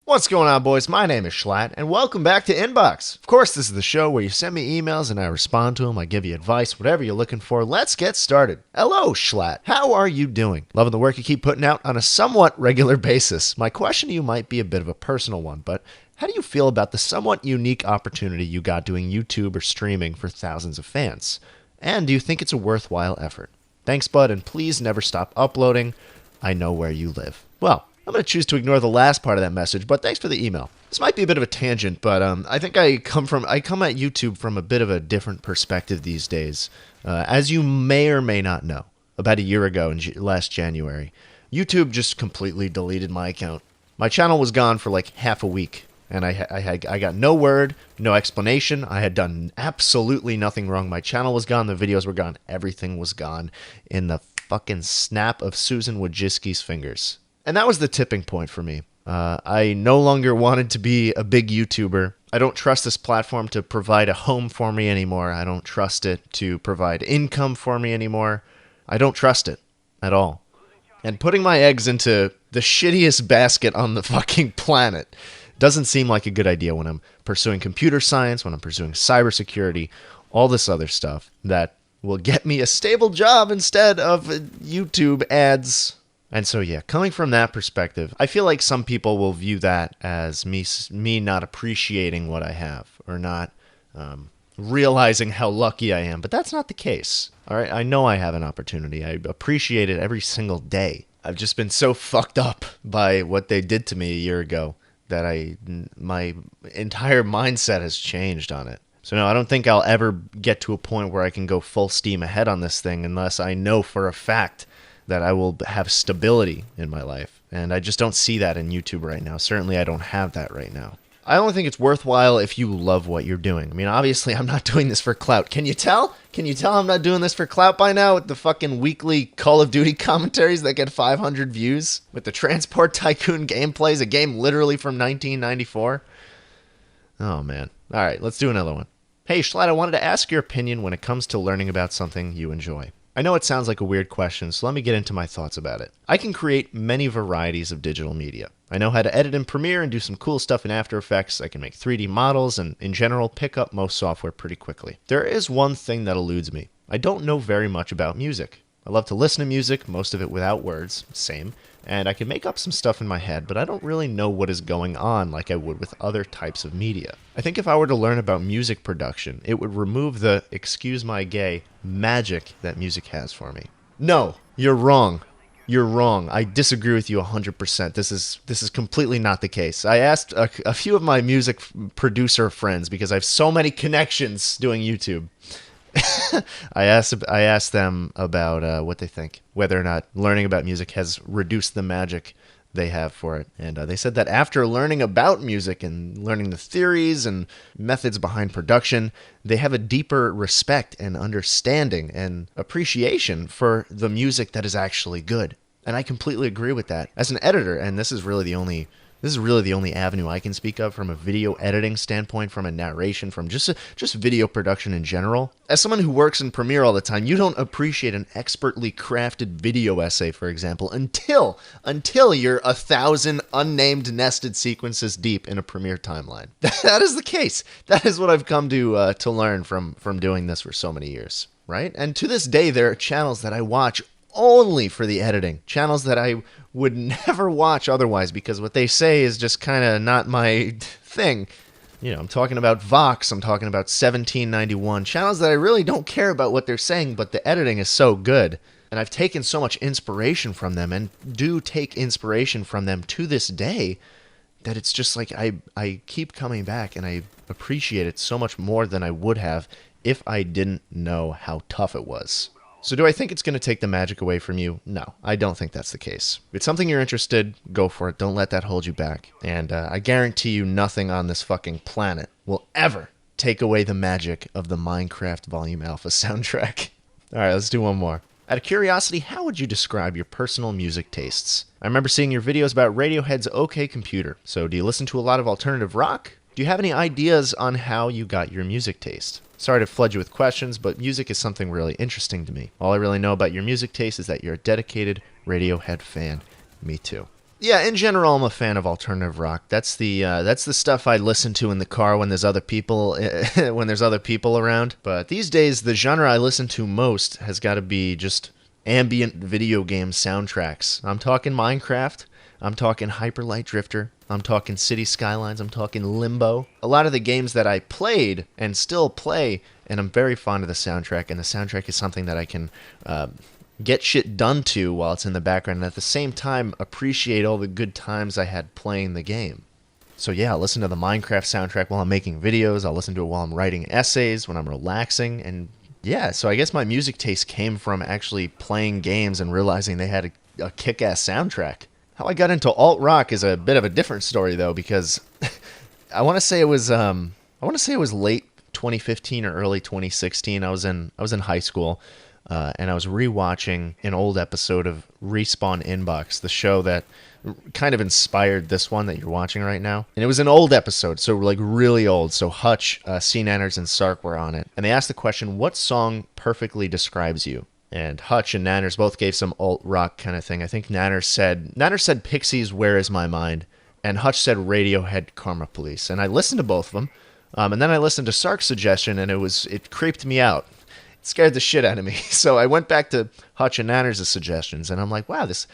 What's going on, boys? My name is Schlatt, and welcome back to Inbox. Of course, this is the show where you send me emails and I respond to them. I give you advice, whatever you're looking for. Let's get started. Hello, Schlatt. How are you doing? Loving the work you keep putting out on a somewhat regular basis. My question to you might be a bit of a personal one, but how do you feel about the somewhat unique opportunity you got doing YouTube or streaming for thousands of fans? And do you think it's a worthwhile effort? Thanks, bud, and please never stop uploading. I know where you live. Well, I'm going to choose to ignore the last part of that message, but thanks for the email. This might be a bit of a tangent, but I think I come at YouTube from a bit of a different perspective these days. As you may or may not know, about a year ago in last January, YouTube just completely deleted my account. My channel was gone for like half a week, and I got no word, no explanation. I had done absolutely nothing wrong. My channel was gone, the videos were gone, everything was gone in the fucking snap of Susan Wojcicki's fingers. And that was the tipping point for me. I no longer wanted to be a big YouTuber. I don't trust this platform to provide a home for me anymore. I don't trust it to provide income for me anymore. I don't trust it at all. And putting my eggs into the shittiest basket on the fucking planet doesn't seem like a good idea when I'm pursuing computer science, when I'm pursuing cybersecurity, all this other stuff that will get me a stable job instead of YouTube ads. And so, yeah, coming from that perspective, I feel like some people will view that as me not appreciating what I have or not realizing how lucky I am. But that's not the case. All right, I know I have an opportunity. I appreciate it every single day. I've just been so fucked up by what they did to me a year ago that my entire mindset has changed on it. So no, I don't think I'll ever get to a point where I can go full steam ahead on this thing unless I know for a fact that I will have stability in my life. And I just don't see that in YouTube right now. Certainly I don't have that right now. I only think it's worthwhile if you love what you're doing. I mean, obviously I'm not doing this for clout. Can you tell? Can you tell I'm not doing this for clout by now with the fucking weekly Call of Duty commentaries that get 500 views? With the Transport Tycoon gameplays, a game literally from 1994? Oh man. Alright, let's do another one. Hey Schlatt, I wanted to ask your opinion when it comes to learning about something you enjoy. I know it sounds like a weird question, so let me get into my thoughts about it. I can create many varieties of digital media. I know how to edit in Premiere and do some cool stuff in After Effects. I can make 3D models and, in general, pick up most software pretty quickly. There is one thing that eludes me. I don't know very much about music. I love to listen to music, most of it without words, same, and I can make up some stuff in my head, but I don't really know what is going on like I would with other types of media. I think if I were to learn about music production, it would remove the, excuse my gay, magic that music has for me. No, you're wrong. You're wrong. I disagree with you 100%. This is completely not the case. I asked a few of my music producer friends, because I have so many connections doing YouTube. I asked them about what they think, whether or not learning about music has reduced the magic they have for it. And they said that after learning about music and learning the theories and methods behind production, they have a deeper respect and understanding and appreciation for the music that is actually good. And I completely agree with that. As an editor, and this is really the only avenue I can speak of from a video editing standpoint, from a narration, from just video production in general. As someone who works in Premiere all the time, you don't appreciate an expertly crafted video essay, for example, until you're 1,000 unnamed nested sequences deep in a Premiere timeline. That is the case. That is what I've come to learn from doing this for so many years, right? And to this day, there are channels that I watch only for the editing. Channels that I would never watch otherwise, because what they say is just kind of not my thing. You know, I'm talking about Vox, I'm talking about 1791, channels that I really don't care about what they're saying, but the editing is so good. And I've taken so much inspiration from them, and do take inspiration from them to this day, that it's just like I keep coming back, and I appreciate it so much more than I would have if I didn't know how tough it was. So do I think it's going to take the magic away from you? No, I don't think that's the case. If it's something you're interested, go for it. Don't let that hold you back. And I guarantee you nothing on this fucking planet will ever take away the magic of the Minecraft Volume Alpha soundtrack. All right, let's do one more. Out of curiosity, how would you describe your personal music tastes? I remember seeing your videos about Radiohead's OK Computer. So do you listen to a lot of alternative rock? Do you have any ideas on how you got your music taste? Sorry to flood you with questions, but music is something really interesting to me. All I really know about your music taste is that you're a dedicated Radiohead fan. Me too. Yeah, in general, I'm a fan of alternative rock. That's the stuff I listen to in the car when there's other people when there's other people around. But these days, the genre I listen to most has got to be just ambient video game soundtracks. I'm talking Minecraft. I'm talking Hyper Light Drifter. I'm talking City Skylines. I'm talking Limbo. A lot of the games that I played and still play, and I'm very fond of the soundtrack. And the soundtrack is something that I can get shit done to while it's in the background, and at the same time appreciate all the good times I had playing the game. So yeah, I'll listen to the Minecraft soundtrack while I'm making videos. I'll listen to it while I'm writing essays, when I'm relaxing, and yeah, so I guess my music taste came from actually playing games and realizing they had a kick-ass soundtrack. How I got into alt rock is a bit of a different story though, because I want to say it was late 2015 or early 2016. I was in high school. And I was rewatching an old episode of Respawn Inbox, the show that kind of inspired this one that you're watching right now. And it was an old episode, so like really old. So Hutch, C. Nanners, and Sark were on it. And they asked the question, what song perfectly describes you? And Hutch and Nanners both gave some alt rock kind of thing. I think Nanners said Pixies, Where Is My Mind? And Hutch said Radiohead, Karma Police. And I listened to both of them. And then I listened to Sark's suggestion, and it creeped me out. Scared the shit out of me. So I went back to Hutch and Nanners' suggestions, and I'm like, wow, this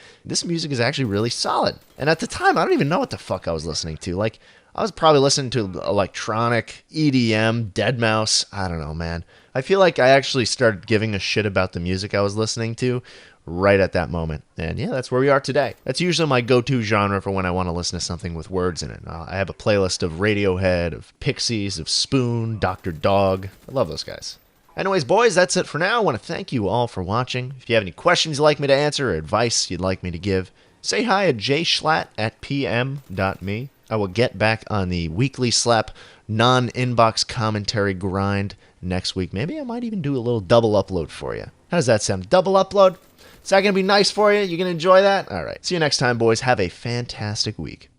music is actually really solid. And at the time, I don't even know what the fuck I was listening to. Like, I was probably listening to electronic, EDM, Deadmau5. I don't know, man. I feel like I actually started giving a shit about the music I was listening to right at that moment. And yeah, that's where we are today. That's usually my go-to genre for when I want to listen to something with words in it. I have a playlist of Radiohead, of Pixies, of Spoon, Dr. Dog. I love those guys. Anyways, boys, that's it for now. I want to thank you all for watching. If you have any questions you'd like me to answer or advice you'd like me to give, say hi at jschlatt@pm.me. I will get back on the weekly slap non-inbox commentary grind next week. Maybe I might even do a little double upload for you. How does that sound? Double upload? Is that going to be nice for you? You going to enjoy that? All right. See you next time, boys. Have a fantastic week.